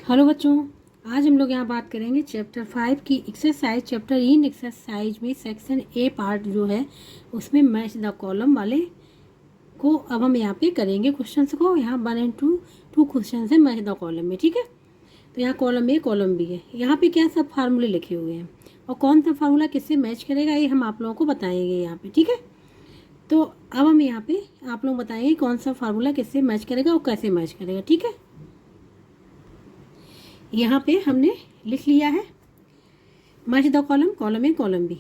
Hello बच्चों, आज हम लोग यहाँ बात करेंगे चैप्टर 5 की एक्सरसाइज। चैप्टर इन एक्सरसाइज में सेक्शन ए पार्ट जो है उसमें मैच द कॉलम वाले को अब हम यहाँ पे करेंगे क्वेश्चंस को। यहाँ 1 और 2 क्वेश्चन है मैच द कॉलम में। ठीक है, तो यहाँ कॉलम ए कॉलम बी है। यहाँ पे क्या सब फार्मूले लिखे हुए हैं और कौन सा फार्मूला किससे मैच करेगा ये हम आप लोगों को बताएंगे यहाँ पे। ठीक है, तो अब हम यहाँ पे आप लोग बताएंगे कौन सा फार्मूला किससे मैच करेगा और कैसे मैच करेगा। ठीक है, यहाँ पे हमने लिख लिया है match the column, column A column B.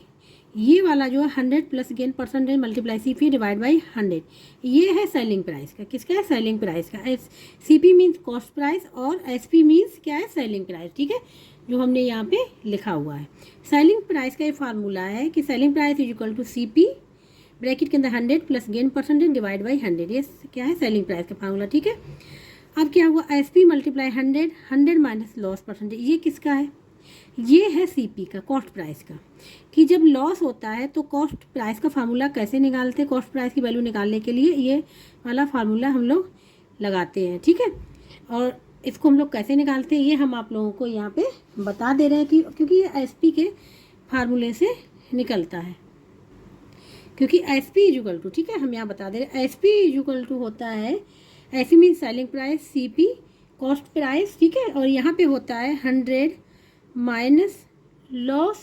ये वाला जो है 100 plus gain percentage multiply C P divide by 100, ये है सेलिंग प्राइस का। किसका है? सेलिंग प्राइस का। C P means cost price और एस पी मीन्स क्या है? Selling price. ठीक है, जो हमने यहाँ पे लिखा हुआ है सेलिंग प्राइस का ये फार्मूला है कि selling price is equal to C P bracket के अंदर 100 plus gain percentage divide by 100। ये क्या है? सेलिंग प्राइस का फार्मूला। ठीक है, अब क्या हुआ? S P multiply 100 minus loss percentage, ये किसका है? ये है सी पी का, कॉस्ट प्राइस का। कि जब लॉस होता है तो कॉस्ट प्राइस का फार्मूला कैसे निकालते हैं? कॉस्ट प्राइस की वैल्यू निकालने के लिए ये वाला फार्मूला हम लोग लगाते हैं। ठीक है, और इसको हम लोग कैसे निकालते हैं ये हम आप लोगों को यहाँ पे बता दे रहे हैं कि क्योंकि ये एस पी के फार्मूले से निकलता है। क्योंकि एस पी इजुकल टू, ठीक है, हम यहाँ बता दे रहे हैं एस पी इजुकल टू होता है, ऐसी mean selling price C P cost price. ठीक है, और यहाँ पे होता है 100 माइनस लॉस,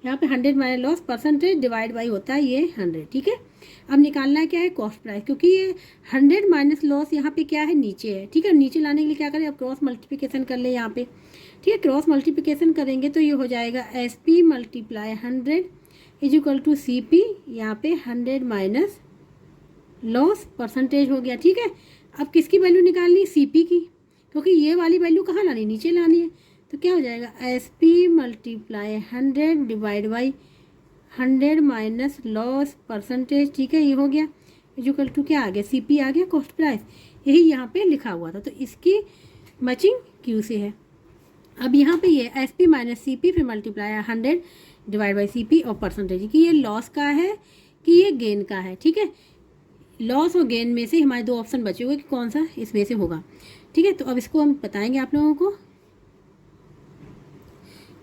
यहाँ पे 100 minus loss percentage divide by होता है ये 100। ठीक है, अब निकालना क्या है? कॉस्ट प्राइस, क्योंकि ये 100 माइनस लॉस यहाँ पे क्या है? नीचे है। ठीक है, नीचे लाने के लिए क्या करें? अब क्रॉस मल्टीप्लिकेशन कर ले यहाँ पे। ठीक है, क्रॉस मल्टीप्लिकेशन करेंगे तो ये हो जाएगा S P multiply 100 is equal to C P, यहाँ पे 100 माइनस लॉस परसेंटेज हो गया। ठीक है, अब किसकी वैल्यू निकालनी? सीपी की, क्योंकि ये वाली वैल्यू कहाँ लानी? नीचे लानी है। तो क्या हो जाएगा? S P multiply 100 divide by 100 minus loss percentage. ठीक है, ये हो गया इक्वल टू क्या आ गया? सीपी आ गया, कॉस्ट प्राइस। यही यहाँ पे लिखा हुआ था, तो इसकी मैचिंग क्यू से है। अब यहाँ पे ये S P minus C P फिर multiply 100 divide by C P और परसेंटेज कि ये लॉस का है कि ये गेन का है। ठीक है, लॉस और गेन में से हमारे दो ऑप्शन बचे हुए कि कौन सा इसमें से होगा। ठीक है, तो अब इसको हम बताएंगे आप लोगों को।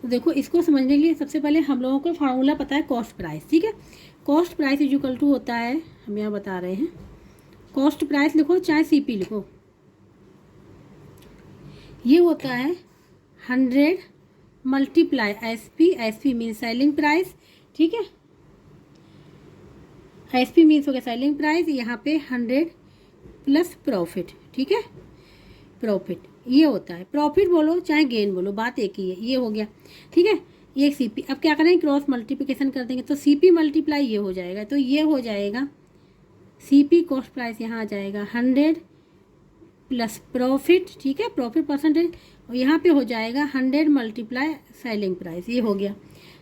तो देखो, इसको समझने के लिए सबसे पहले हम लोगों को फार्मूला पता है कॉस्ट प्राइस। ठीक है, cost price is equal to होता है, हम यहाँ बता रहे हैं, कॉस्ट प्राइस लिखो चाहे सीपी लिखो, ये होता है 100 multiply S P mean selling price. ठीक है, एस पी मीन्स हो गया सेलिंग प्राइस, यहाँ पे 100 प्लस प्रॉफिट। ठीक है, प्रॉफिट ये होता है, प्रॉफिट बोलो चाहे गेन बोलो बात एक ही है, ये हो गया। ठीक है, ये सी पी। अब क्या करेंगे? क्रॉस मल्टीप्लिकेशन कर देंगे तो सी पी मल्टीप्लाई ये हो जाएगा, तो ये हो जाएगा सी पी कॉस्ट प्राइस, यहाँ आ जाएगा 100 प्लस प्रॉफिट। ठीक है, प्रॉफिट परसेंटेज, और यहाँ पे हो जाएगा 100 मल्टीप्लाई सेलिंग प्राइस, ये हो गया।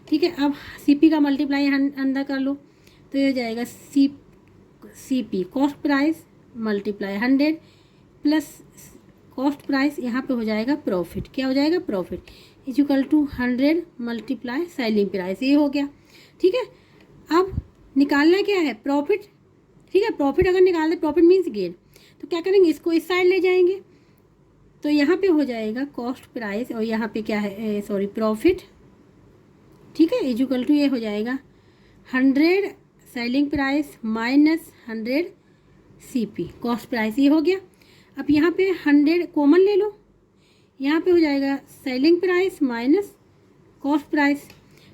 ठीक है, अब सी पी का मल्टीप्लाई अंदर कर लो तो ये हो जाएगा C P cost price multiply 100 plus cost price, यहाँ पे हो जाएगा प्रॉफिट। क्या हो जाएगा? Profit is equal to 100 multiply selling price, ये हो गया। ठीक है, अब निकालना क्या है? प्रॉफिट। ठीक है, प्रॉफिट अगर निकाल दे, प्रॉफिट मीन्स गेन, तो क्या करेंगे? इसको इस साइड ले जाएंगे तो यहाँ पे हो जाएगा कॉस्ट प्राइस और यहाँ पे क्या है? Sorry, profit. ठीक है, इज इक्वल टू ये हो जाएगा 100 selling price minus 100 C P cost price, ये हो गया। अब यहाँ पे 100 कॉमन ले लो, यहाँ पे हो जाएगा selling price minus cost price.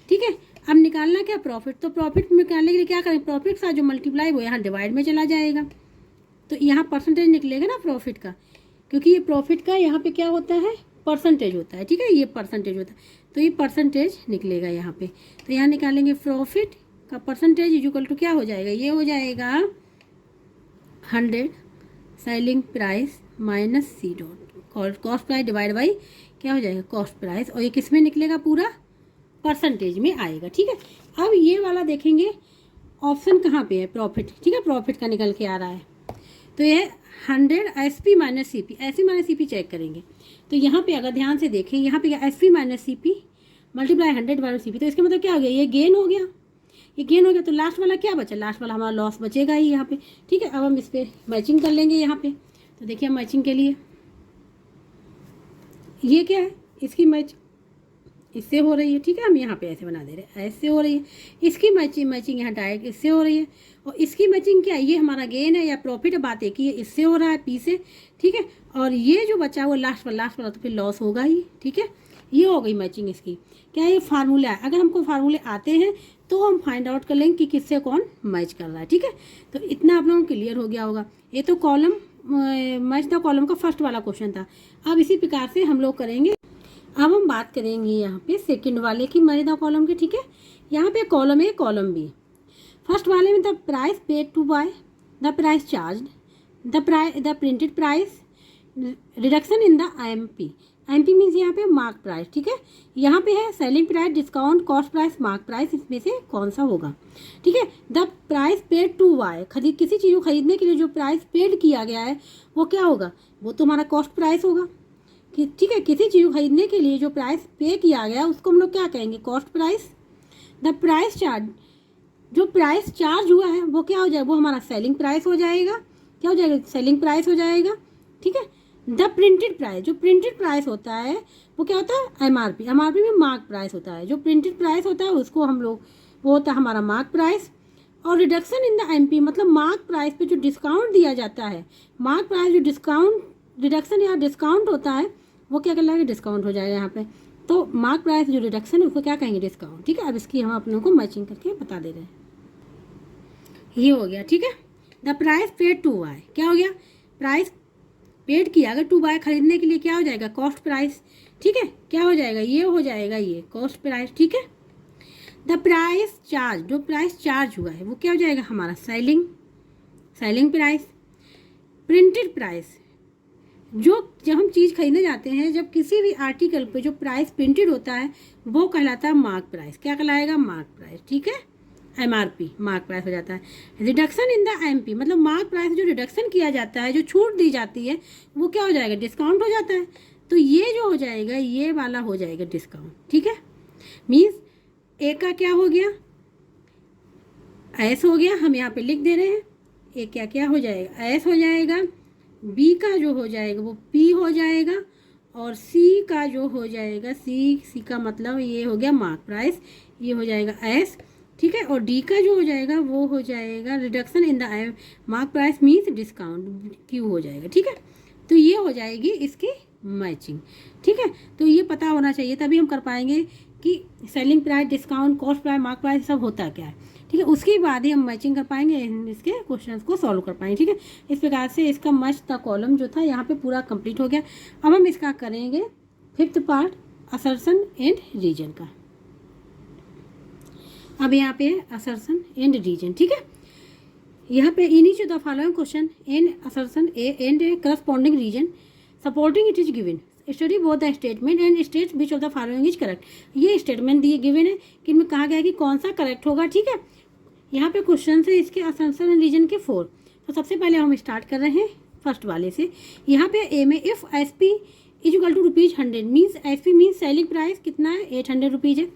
ठीक है, अब निकालना क्या? प्रॉफिट। तो प्रॉफिट निकालने के लिए क्या करें? प्रॉफिट का जो मल्टीप्लाई वो यहाँ डिवाइड में चला जाएगा, तो यहाँ परसेंटेज निकलेगा ना प्रॉफिट का, क्योंकि ये प्रॉफिट का यहाँ पे क्या होता है? परसेंटेज होता है। ठीक है, ये परसेंटेज होता है, तो ये परसेंटेज निकलेगा यहाँ पे। तो यहाँ निकालेंगे प्रॉफिट का परसेंटेज इक्वल टू क्या हो जाएगा? ये हो जाएगा 100 selling price minus C dot cost price divide by क्या हो जाएगा? कॉस्ट प्राइस, और ये किस में निकलेगा? पूरा परसेंटेज में आएगा। ठीक है, अब ये वाला देखेंगे ऑप्शन कहाँ पे है? प्रॉफिट। ठीक है, प्रॉफिट का निकल के आ रहा है, तो ये 100 S P minus C P, S P minus C P check करेंगे तो यहाँ पे अगर ध्यान से देखें, यहाँ पे S P minus C P multiply 100 divide C P, तो इसका मतलब क्या हो गया? ये गेन हो गया, ये गेन हो गया, तो लास्ट वाला क्या बचा? लास्ट वाला हमारा लॉस बचेगा ही यहाँ पे। ठीक है, अब हम इस पर मैचिंग कर लेंगे यहाँ पे। तो देखिए मैचिंग के लिए ये क्या है, इसकी मैच इससे हो रही है, ठीक है, हम यहाँ पे ऐसे बना दे रहे हैं, ऐसे हो रही है। इसकी मैचिंग यहाँ डायरेक्ट इससे हो रही है, और इसकी मैचिंग क्या है, ये हमारा गेन है या प्रॉफिट है, बात एक ही है, इससे हो रहा है पी से, ठीक है। और ये जो बचा वो लास्ट वाला तो फिर लॉस होगा ही, ठीक है। ये हो गई मैचिंग इसकी। क्या ये फार्मूला है, अगर हमको फार्मूले आते हैं तो हम फाइंड आउट कर लेंगे कि किससे कौन मैच कर रहा है, ठीक है। तो इतना आप लोगों को क्लियर हो गया होगा। ये तो कॉलम मैच द कॉलम का फर्स्ट वाला क्वेश्चन था। अब इसी प्रकार से हम लोग करेंगे। अब हम बात करेंगे यहाँ पे सेकंड वाले की मैच द कॉलम की, ठीक है। यहाँ पे column A column B. First वाले में the price paid to buy, the price charge, the printed price, reduction in the IMP। IMP means यहाँ पे मार्क प्राइस, ठीक है। यहाँ पे है selling price, discount, cost price, mark price, इसमें से कौन सा होगा, ठीक है। The price paid to buy, किसी चीज़ को खरीदने के लिए जो प्राइस पेड किया गया है वो क्या होगा, वो तो हमारा कॉस्ट प्राइस होगा, ठीक है। किसी चीज़ को खरीदने के लिए जो प्राइस पे किया गया उसको हम लोग क्या कहेंगे, cost price. The price charge, जो प्राइस चार्ज हुआ है वो क्या हो जाएगा, वो हमारा सेलिंग प्राइस हो जाएगा, क्या हो जाएगा, सेलिंग प्राइस हो जाएगा, ठीक है। द प्रिंटेड प्राइस, जो प्रिंटेड प्राइस होता है वो क्या होता है, MRP। MRP में मार्क प्राइस होता है, जो प्रिंटेड प्राइस होता है उसको हम लोग, वो होता है हमारा मार्क प्राइस। और रिडक्शन इन द MP मतलब मार्क प्राइस पे जो डिस्काउंट दिया जाता है, मार्क प्राइस जो डिस्काउंट, रिडक्शन या डिस्काउंट होता है वो क्या कहलाएगा, डिस्काउंट हो जाएगा यहाँ पे। तो मार्क प्राइस जो रिडक्शन है उसको क्या कहेंगे, डिस्काउंट, ठीक है। अब इसकी हम अपनों को मैचिंग करके बता दे रहे हैं। ये हो गया, ठीक है। The price paid to buy, क्या हो गया, प्राइस पेड किया अगर टू बाय खरीदने के लिए, क्या हो जाएगा, कॉस्ट प्राइस, ठीक है। क्या हो जाएगा, ये हो जाएगा ये कॉस्ट प्राइस, ठीक है। द प्राइस चार्ज, जो प्राइस चार्ज हुआ है वो क्या हो जाएगा, हमारा सेलिंग प्राइस। प्रिंटेड प्राइस, जो जब हम चीज़ खरीदने जाते हैं, जब किसी भी आर्टिकल पे जो प्राइस प्रिंटेड होता है वो कहलाता है मार्क प्राइस, क्या कहलाएगा, मार्क प्राइस, ठीक है। MRP मार्क प्राइस हो जाता है। रिडक्शन इन द MP मतलब मार्क प्राइस जो रिडक्शन किया जाता है, जो छूट दी जाती है वो क्या हो जाएगा, डिस्काउंट हो जाता है। तो ये जो हो जाएगा ये वाला हो जाएगा डिस्काउंट, ठीक है। मीन्स ए का क्या हो गया, एस हो गया, हम यहाँ पे लिख दे रहे हैं। ए क्या हो जाएगा, एस हो जाएगा। बी का जो हो जाएगा वो पी हो जाएगा, और सी का जो हो जाएगा, सी का मतलब ये हो गया मार्क प्राइस, ये हो जाएगा एस, ठीक है। और डी का जो हो जाएगा वो हो जाएगा reduction in the mark price means discount, Q हो जाएगा, ठीक है। तो ये हो जाएगी इसकी मैचिंग, ठीक है। तो ये पता होना चाहिए, तभी हम कर पाएंगे कि selling price, discount, cost price, mark price सब होता क्या है, ठीक है। उसके बाद ही हम मैचिंग कर पाएंगे, इसके क्वेश्चंस को सॉल्व कर पाएंगे, ठीक है। इस प्रकार से इसका मैच द कॉलम जो था यहाँ पे पूरा कंप्लीट हो गया। अब हम इसका करेंगे fifth part, assertion and reason का। अब यहाँ पे असर्शन एंड रीजन, ठीक है। यहाँ पे in each of the following question and assertion and corresponding reason supporting it is given, study both the statement and state which of the following is correct. ये statement दिए given है कि इनमें कहा गया है कि कौन सा करेक्ट होगा, ठीक है। यहाँ पे क्वेश्चन है इसके असर्शन एंड रीजन के 4। तो सबसे पहले हम स्टार्ट कर रहे हैं फर्स्ट वाले से। यहाँ पे ए में if SP is equal to ₹100 means SP means selling price कितना है, 800 रुपीज़ है।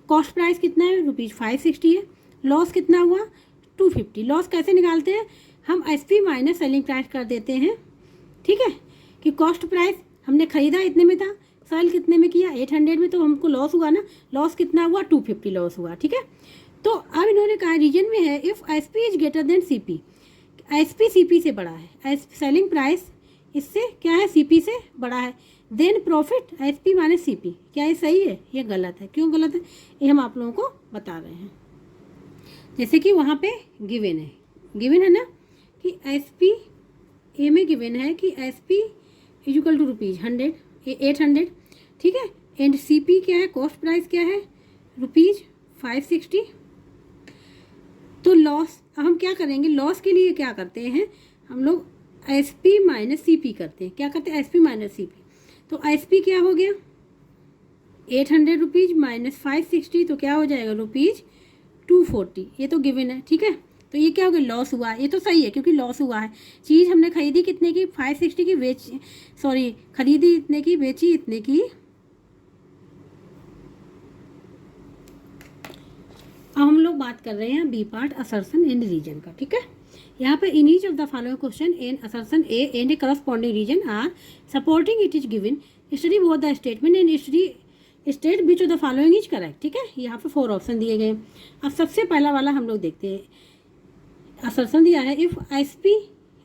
कॉस्ट प्राइस कितना है, ₹560 है। लॉस कितना हुआ, 250। लॉस कैसे निकालते हैं, हम SP माइनस सेलिंग प्राइस कर देते हैं, ठीक है। कि कॉस्ट प्राइस हमने खरीदा इतने में था, सेल कितने में किया, 800 में, तो हमको लॉस हुआ ना, लॉस कितना हुआ, 250 लॉस हुआ, ठीक है। तो अब इन्होंने कहा रीजन में है if SP is greater than CP, SP CP से बड़ा है, सेलिंग प्राइस इससे क्या है, CP से बड़ा है, then profit SP minus CP। क्या ये सही है, ये गलत है। क्यों गलत है, ये हम आप लोगों को बता रहे हैं। जैसे कि वहाँ पे गिवन है ना कि SP ए में गिवन है कि SP इज इक्वल टू ₹100 800, ठीक है। एंड CP क्या है, कॉस्ट प्राइस क्या है, ₹560। तो लॉस, हम क्या करेंगे, लॉस के लिए क्या करते हैं हम लोग, SP माइनस CP करते हैं। क्या करते हैं, SP माइनस CP। तो SP क्या हो गया, 800 रुपीज़ माइनस 560, तो क्या हो जाएगा, ₹240। ये तो गिवन है, ठीक है। तो ये क्या हो गया, लॉस हुआ। ये तो सही है क्योंकि लॉस हुआ है। चीज़ हमने खरीदी कितने की, 560 की, खरीदी इतने की, बेची इतने की। अब हम लोग बात कर रहे हैं B part, assertion and reason का, ठीक है। यहाँ पे in each of the following question and assertion A and corresponding reason are supporting it is given, study both the statement and study state which of the following is correct. ठीक है, यहाँ पे 4 option दिए गए। अब सबसे पहला वाला हम लोग देखते हैं। असर्शन दिया है इफ़ SP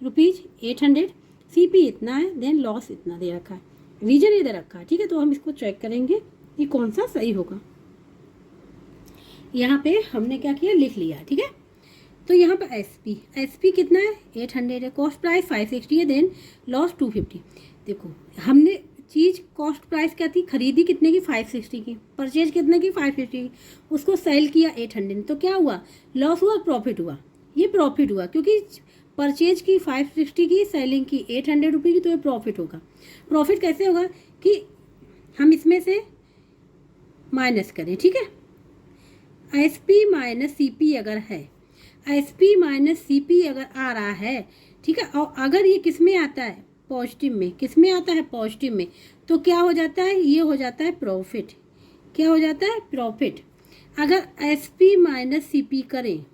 ₹800, CP इतना है, देन लॉस इतना दे रखा है, रीजन ये दे रखा है। ठीक है, तो हम इसको चेक करेंगे कि कौन सा सही होगा। यहाँ पे हमने क्या किया, लिख लिया। ठीक है, तो यहाँ पर SP कितना है, 800 है, कॉस्ट प्राइस 560 है, देन लॉस 250। देखो हमने चीज़ कॉस्ट प्राइस क्या थी, खरीदी कितने की, 560 की, परचेज कितने की, 550 की, उसको सेल किया 800, तो क्या हुआ, लॉस हुआ, प्रॉफिट हुआ। ये प्रॉफिट हुआ क्योंकि परचेज की 560 की, सेलिंग की 800 रुपये की, तो ये प्रॉफिट होगा। प्रॉफिट कैसे होगा कि हम इसमें से माइनस करें। ठीक है, SP माइनस CP अगर है, SP माइनस CP अगर आ रहा है, ठीक है, और अगर ये किस में आता है, पॉजिटिव में, किस में आता है, पॉजिटिव में, तो क्या हो जाता है, ये हो जाता है प्रॉफिट। क्या हो जाता है, प्रॉफिट। अगर SP माइनस CP करें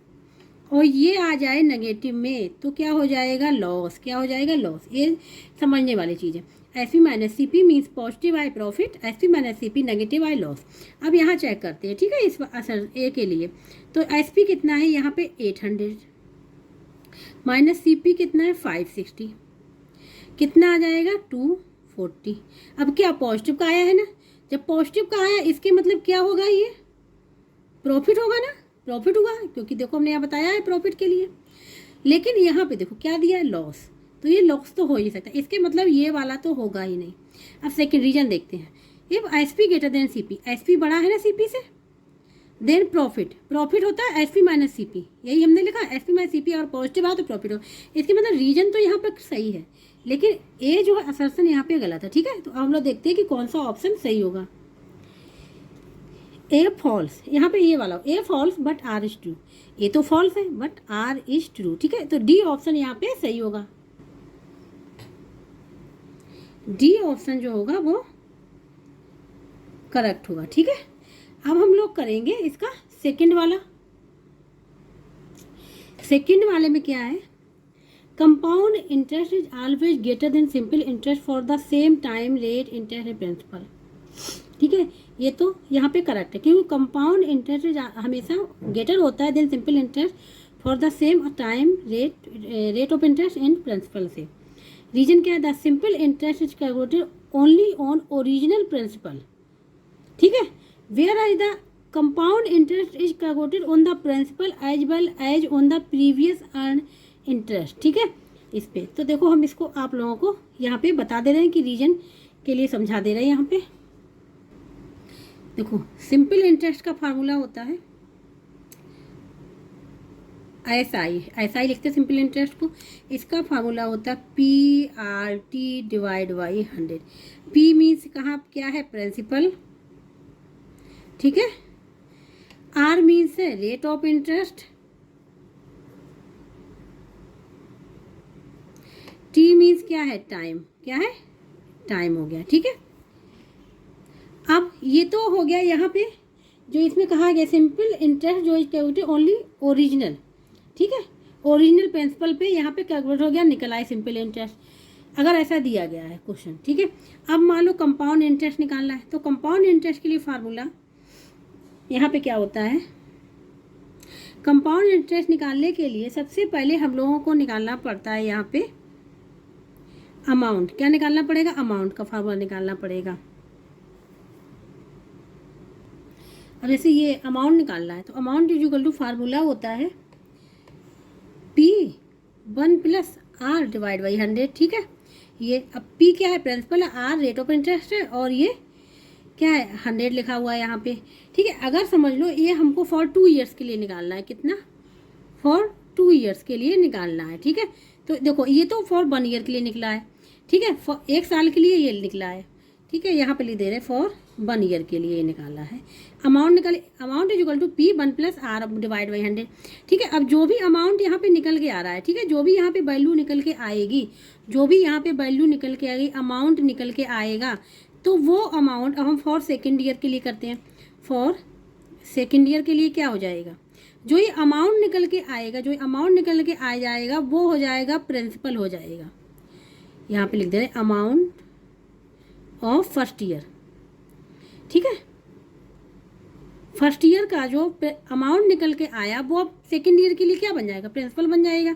और ये आ जाए नेगेटिव में, तो क्या हो जाएगा, लॉस। क्या हो जाएगा, लॉस। ये समझने वाली चीज़ है। SP minus CP means positive आए profit, SP minus CP negative आए लॉस। अब यहाँ चेक करते हैं। ठीक है, इस असर ए के लिए तो SP कितना है यहाँ पे 800, माइनस CP कितना है 560, कितना आ जाएगा 240। अब क्या पॉजिटिव का आया है ना, जब पॉजिटिव का आया इसके मतलब क्या होगा, ये प्रॉफिट होगा ना, प्रॉफिट हुआ, क्योंकि देखो हमने यहाँ बताया है प्रॉफिट के लिए। लेकिन यहाँ पे देखो क्या दिया है, लॉस, तो ये लॉस तो हो ही सकता है, इसके मतलब ये वाला तो होगा ही नहीं। अब सेकंड रीजन देखते हैं। If SP greater than CP, SP बड़ा है ना CP से, देन प्रॉफिट होता है SP माइनस CP, यही हमने लिखा, SP माइनस CP और पॉजिटिव आ तो प्रॉफिट हो। इसके मतलब रीजन तो यहाँ पर सही है, लेकिन ए जो है असर्शन यहाँ पे गलत है। ठीक है, तो हम लोग देखते हैं कि कौन सा ऑप्शन सही होगा। ए फॉल्स, यहाँ पे ये वाला A false but R is true, ये तो फॉल्स है बट R इज ट्रू। ठीक है, तो D ऑप्शन यहाँ पे सही होगा, D ऑप्शन जो होगा वो करेक्ट होगा। ठीक है, अब हम लोग करेंगे इसका सेकंड वाला। सेकंड वाले में क्या है, compound interest is always greater than simple interest for the same time rate interest principal. ठीक है, ये तो यहाँ पे करेक्ट है, क्योंकि कंपाउंड इंटरेस्ट हमेशा ग्रेटर होता है than simple interest for the same time rate of interest in principal से। रीजन क्या है, the simple interest is calculated only on original principal. ठीक है, whereas the compound interest is calculated on the principal as well as on the previous earn interest. ठीक है, इस पे तो देखो हम इसको आप लोगों को यहाँ पे बता दे रहे हैं कि रीजन के लिए समझा दे रहे हैं। यहाँ पे देखो सिंपल इंटरेस्ट का फार्मूला होता है SI लिखते हैं सिंपल इंटरेस्ट को। इसका फार्मूला होता है PRT divide by 100। P means कहाँ क्या है, प्रिंसिपल। ठीक है, R मीन्स है rate of interest, T means क्या है, टाइम। क्या है, टाइम हो गया। ठीक है, अब ये तो हो गया यहाँ पे जो इसमें कहा गया सिंपल इंटरेस्ट जो कैलकुलेटेड ओनली ओरिजिनल। ठीक है, ओरिजिनल प्रिंसिपल पे यहाँ पे कैलकुलेट हो गया, निकल आए सिंपल इंटरेस्ट, अगर ऐसा दिया गया है क्वेश्चन। ठीक है, अब मान लो कंपाउंड इंटरेस्ट निकालना है, तो कंपाउंड इंटरेस्ट के लिए फार्मूला यहाँ पे क्या होता है, कंपाउंड इंटरेस्ट निकालने के लिए सबसे पहले हम लोगों को निकालना पड़ता है यहाँ पे अमाउंट। क्या निकालना पड़ेगा, अमाउंट का फार्मूला निकालना पड़ेगा। अब जैसे ये अमाउंट निकालना है, तो amount is equal to formula होता है P1 + R डिवाइड बाई 100। ठीक है, ये अब P क्या है, प्रिंसिपल है, R रेट ऑफ इंटरेस्ट है, और ये क्या है, 100 लिखा हुआ है यहाँ पे। ठीक है, अगर समझ लो ये हमको फॉर 2 ईयर्स के लिए निकालना है, कितना, फॉर 2 ईयर्स के लिए निकालना है। ठीक है, तो देखो ये तो फॉर 1 ईयर के लिए निकला है। ठीक है, फॉर 1 साल के लिए ये निकला है। ठीक है, यहाँ पे लिख दे रहे फॉर 1 ईयर के लिए निकाला है। अमाउंट निकाले, amount is equal to P1 + R divide by 100। ठीक है, अब जो भी अमाउंट यहाँ पे निकल के आ रहा है, ठीक है, जो भी यहाँ पे वैल्यू निकल के आएगी, जो भी यहाँ पे वैल्यू निकल के आएगी, अमाउंट निकल के आएगा, तो वो अमाउंट अब हम फॉर सेकेंड ईयर के लिए करते हैं। फॉर सेकेंड ईयर के लिए क्या हो जाएगा, जो ये अमाउंट निकल के आएगा, जो अमाउंट निकल के आ जाएगा वो हो जाएगा प्रिंसिपल हो जाएगा। यहाँ पे लिख दे रहे अमाउंट ऑफ फर्स्ट ईयर, ठीक है। फर्स्ट ईयर का जो अमाउंट निकल के आया वो अब सेकेंड ईयर के लिए क्या बन जाएगा, प्रिंसिपल बन जाएगा,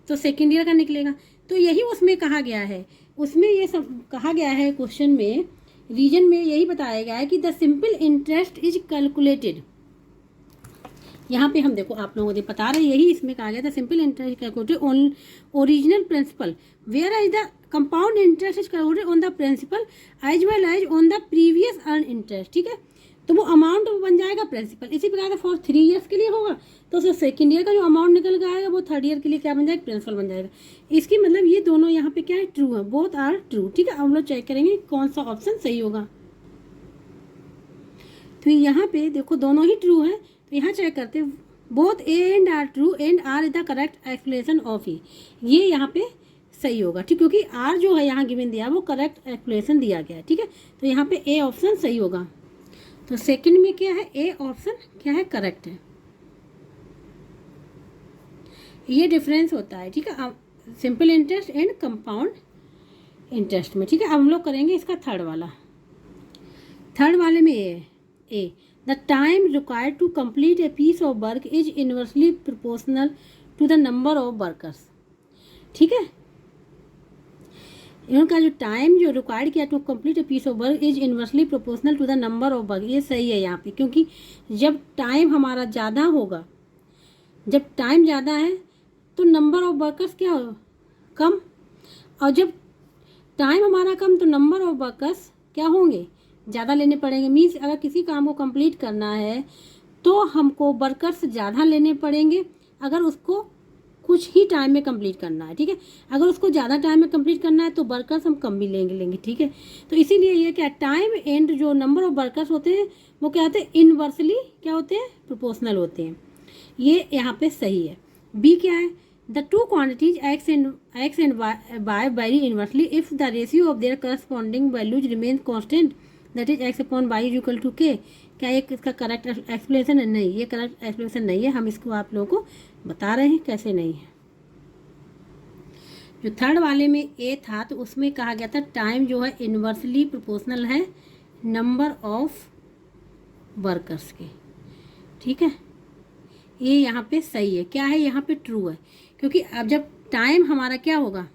तो सेकेंड ईयर का निकलेगा। तो यही उसमें कहा गया है, उसमें ये सब कहा गया है क्वेश्चन में, रीजन में यही बताया गया है कि the simple interest is calculated. यहाँ पे हम देखो आप लोगों को बता रहे, यही इसमें कहा गया था, simple interest calculated on original principal, whereas the compound interest is calculated on the principal as well as on the previous earn interest, ठीक है। तो वो अमाउंट बन जाएगा प्रिंसिपल। इसी प्रकार से फॉर 3 ईयर्स के लिए होगा तो उसका सेकेंड ईयर का जो अमाउंट निकल के आएगा वो थर्ड ईयर के लिए क्या बन जाएगा, प्रिंसिपल बन जाएगा। इसकी मतलब ये दोनों यहाँ पे क्या है, ट्रू है, बोथ आर ट्रू, ठीक है। हम लोग चेक करेंगे कौन सा ऑप्शन सही होगा। तो यहाँ पे देखो दोनों ही ट्रू है, तो यहाँ चेक करते हैं, both A and R true and R is the correct explanation of A, ये यहाँ पे सही होगा, ठीक, क्योंकि आर जो है यहाँ गिवन दिया वो करेक्ट एक्सप्लेनेशन दिया गया है, ठीक है। तो यहाँ पे ए ऑप्शन सही होगा। तो सेकंड में क्या है, ए ऑप्शन क्या है, करेक्ट है। ये डिफरेंस होता है, ठीक है, simple interest and compound interest में, ठीक है। अब हम लोग करेंगे इसका थर्ड वाला। थर्ड वाले में A the time required to complete a piece of work is inversely proportional to the number of workers, ठीक है। इनका जो टाइम जो रिक्वायर्ड किया to complete a piece of work is inversely proportional to the number of work, ये सही है यहाँ पे, क्योंकि जब टाइम हमारा ज़्यादा होगा, जब टाइम ज़्यादा है तो नंबर ऑफ वर्कर्स क्या हो, कम, और जब टाइम हमारा कम तो नंबर ऑफ वर्कर्स क्या होंगे, ज़्यादा लेने पड़ेंगे। मीन्स अगर किसी काम को कंप्लीट करना है तो हमको वर्कर्स ज़्यादा लेने पड़ेंगे अगर उसको कुछ ही टाइम में कंप्लीट करना है, ठीक है। अगर उसको ज़्यादा टाइम में कंप्लीट करना है तो वर्कर्स हम कम भी लेंगे, ठीक है। तो इसीलिए ये क्या, टाइम एंड जो नंबर ऑफ वर्कर्स होते हैं वो क्या होते हैं, इनवर्सली क्या होते हैं, प्रोपोर्शनल होते हैं। ये यहाँ पे सही है। बी क्या है, the two quantities x and y vary inversely if the ratio of their corresponding values remain constant that is x upon y equal to k. क्या एक इसका करेक्ट एक्सप्लेनेशन है, नहीं, ये करेक्ट एक्सप्लेनेशन नहीं है। हम इसको आप लोगों को बता रहे हैं कैसे नहीं है। जो थर्ड वाले में ए था तो उसमें कहा गया था टाइम जो है इनवर्सली प्रोपोर्शनल है नंबर ऑफ वर्कर्स के, ठीक है। ये यहाँ पे सही है, क्या है, यहाँ पे ट्रू है, क्योंकि अब जब टाइम हमारा क्या होगा,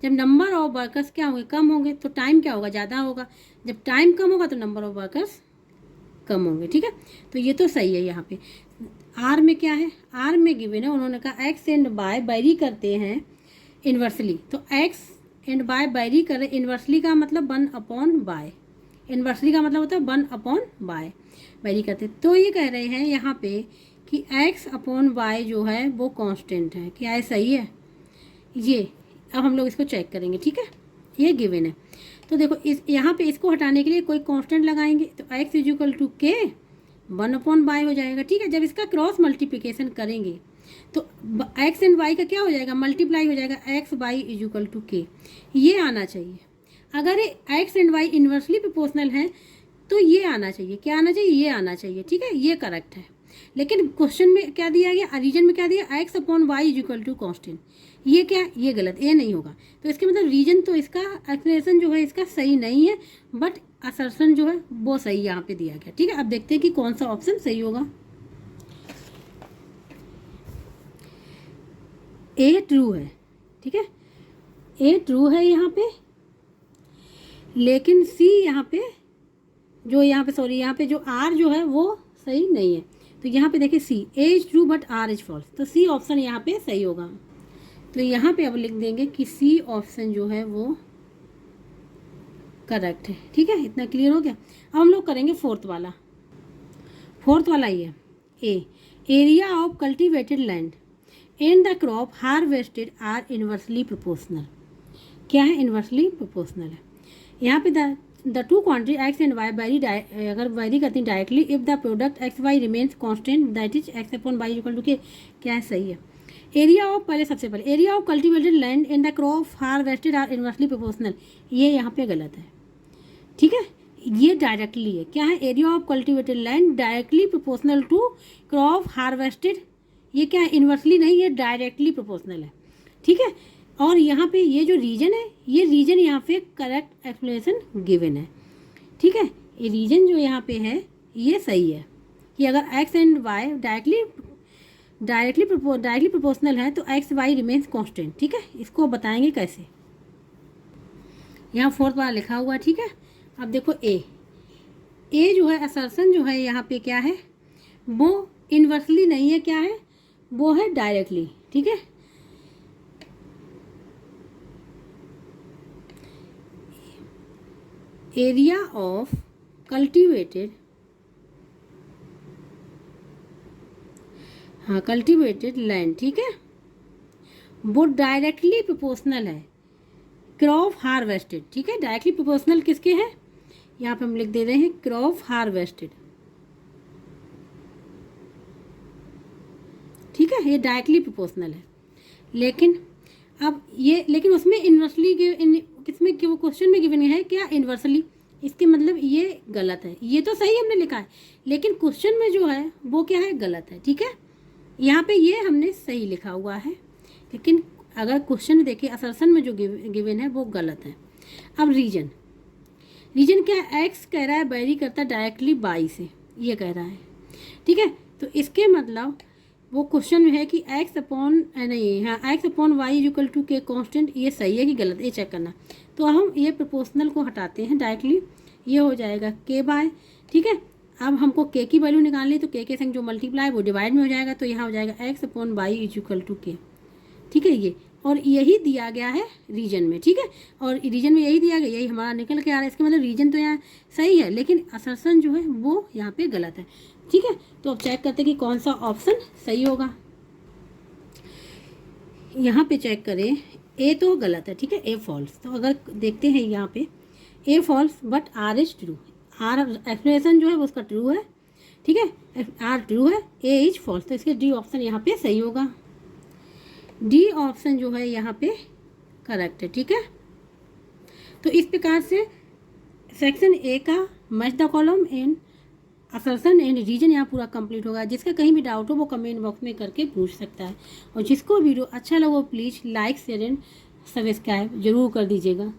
जब नंबर ऑफ वर्कर्स क्या होंगे, कम होंगे, तो टाइम क्या होगा, ज़्यादा होगा। जब टाइम कम होगा तो नंबर ऑफ वर्कर्स कम होंगे, ठीक है। तो ये तो सही है। यहाँ पे आर में क्या है, आर में गिवन है, उन्होंने कहा एक्स एंड वाई बैरी करते हैं इन्वर्सली, तो एक्स एंड वाई बैरी कर रहे, इन्वर्सली का मतलब 1 अपॉन वाई, इन्वर्सली का मतलब होता है 1 अपॉन वाई बैरी करते। तो ये कह रहे हैं यहाँ पे कि एक्स अपॉन वाई जो है वो कांस्टेंट है, क्या है, सही है ये। अब हम लोग इसको चेक करेंगे, ठीक है, ये गिवन है। तो देखो इस यहाँ पे इसको हटाने के लिए कोई कांस्टेंट लगाएंगे तो एक्स इज इक्वल टू के 1 अपॉन वाई हो जाएगा, ठीक है। जब इसका क्रॉस मल्टीप्लिकेशन करेंगे तो एक्स एंड वाई का क्या हो जाएगा, मल्टीप्लाई हो जाएगा, x y is equal to k, ये आना चाहिए। अगर x and y inversely proportional है तो ये आना चाहिए, क्या आना चाहिए, ये आना चाहिए, ठीक है, ये करेक्ट है। लेकिन क्वेश्चन में क्या दिया गया, रीजन में क्या दिया, x upon y is equal to constant, ये क्या, ये गलत, ये नहीं होगा। तो इसके मतलब रीजन तो इसका एक्सप्लेनेशन जो है इसका सही नहीं है, बट असर्शन जो है वो सही यहाँ पे दिया गया, ठीक है। अब देखते हैं कि कौन सा ऑप्शन सही होगा। ए ट्रू है, ठीक है, ए ट्रू है यहाँ पे, लेकिन सी यहाँ पे जो यहाँ पे जो आर जो है वो सही नहीं है। तो यहाँ पे देखिए C, A is true but R is false, तो सी ऑप्शन यहाँ पे सही होगा। तो यहाँ पे अब लिख देंगे कि सी ऑप्शन जो है वो करेक्ट है, ठीक है। इतना क्लियर हो गया। अब हम लोग करेंगे फोर्थ वाला। फोर्थ वाला ये A, area of cultivated land and the crop harvested are inversely proportional. क्या है, इन्वर्सली प्रोपोर्शनल है। यहाँ पे the two quantity x and y vary, अगर वेरी करती हैं directly if the product x y remains constant that is x upon y equal to k, क्या है, सही है। एरिया ऑफ, पहले सबसे पहले area of cultivated land and the crop harvested are inversely proportional, ये यहाँ पे गलत है, ठीक है। ये डायरेक्टली है, क्या है, area of cultivated land directly proportional to crop harvested, ये क्या है, इन्वर्सली नहीं, ये डायरेक्टली प्रोपोर्शनल है, ठीक है। और यहाँ पे ये जो रीजन है, ये रीजन यहाँ पे करेक्ट एक्सप्लेनेशन गिवन है, ठीक है। ये रीजन जो यहाँ पे है ये सही है कि अगर x and y directly proportional है तो x y रिमेन्स कांस्टेंट, ठीक है। इसको बताएंगे कैसे, यहाँ 4th वाला लिखा हुआ है, ठीक है। अब देखो ए जो है असर्शन जो है यहाँ पे क्या है, वो इन्वर्सली नहीं है, क्या है, वो है डायरेक्टली, ठीक है। एरिया ऑफ कल्टीवेटेड, हाँ कल्टीवेटेड लैंड, ठीक है, वो डायरेक्टली प्रोपोर्शनल है क्रॉप हार्वेस्टेड, ठीक है। डायरेक्टली प्रोपोर्शनल किसके है, यहाँ पे हम लिख दे रहे हैं क्रॉप हार्वेस्टेड, ठीक है, ये डायरेक्टली प्रोपोर्शनल है। लेकिन अब ये, लेकिन उसमें इन्वर्सली किसमें वो क्वेश्चन में गिवन है क्या, इन्वर्सली, इसके मतलब ये गलत है। ये तो सही हमने लिखा है, लेकिन क्वेश्चन में जो है वो क्या है, गलत है, ठीक है। यहाँ पे ये हमने सही लिखा हुआ है, लेकिन अगर क्वेश्चन में देखिए असर्शन में जो गिवन है वो गलत है। अब रीजन क्या है, एक्स कह रहा है वेरी करता है डायरेक्टली बाई से, ये कह रहा है, ठीक है। तो इसके मतलब वो क्वेश्चन में है कि एक्स अपॉन नहीं, हाँ x upon y equal to k constant, ये सही है कि गलत, ये चेक करना। तो हम ये प्रोपोर्शनल को हटाते हैं डायरेक्टली, ये हो जाएगा के बाय, ठीक है। अब हमको के की वैल्यू निकालनी है, तो के संग जो मल्टीप्लाई वो डिवाइड में हो जाएगा, तो यहाँ हो जाएगा x upon y equal to k, ठीक है। ये और यही दिया गया है रीजन में, ठीक है। और रीजन में यही दिया गया, यही हमारा निकल के आ रहा है। इसके मतलब रीजन तो यहाँ सही है, लेकिन असर्शन जो है वो यहाँ पे गलत है, ठीक है। तो अब चेक करते हैं कि कौन सा ऑप्शन सही होगा। यहाँ पे चेक करें, ए तो गलत है, ठीक है, ए फॉल्स। तो अगर देखते हैं यहाँ पे A false but R is true, R explanation जो है वो उसका ट्रू है, ठीक है, आर ट्रू है, ए इज फॉल्स। तो इसके डी ऑप्शन यहाँ पे सही होगा, डी ऑप्शन जो है यहाँ पे करेक्ट है, ठीक है। तो इस प्रकार से सेक्शन ए का match the column and assertion and reason यहाँ पूरा कंप्लीट होगा। जिसका कहीं भी डाउट हो वो कमेंट बॉक्स में करके पूछ सकता है, और जिसको वीडियो अच्छा लगा please like share and subscribe जरूर कर दीजिएगा।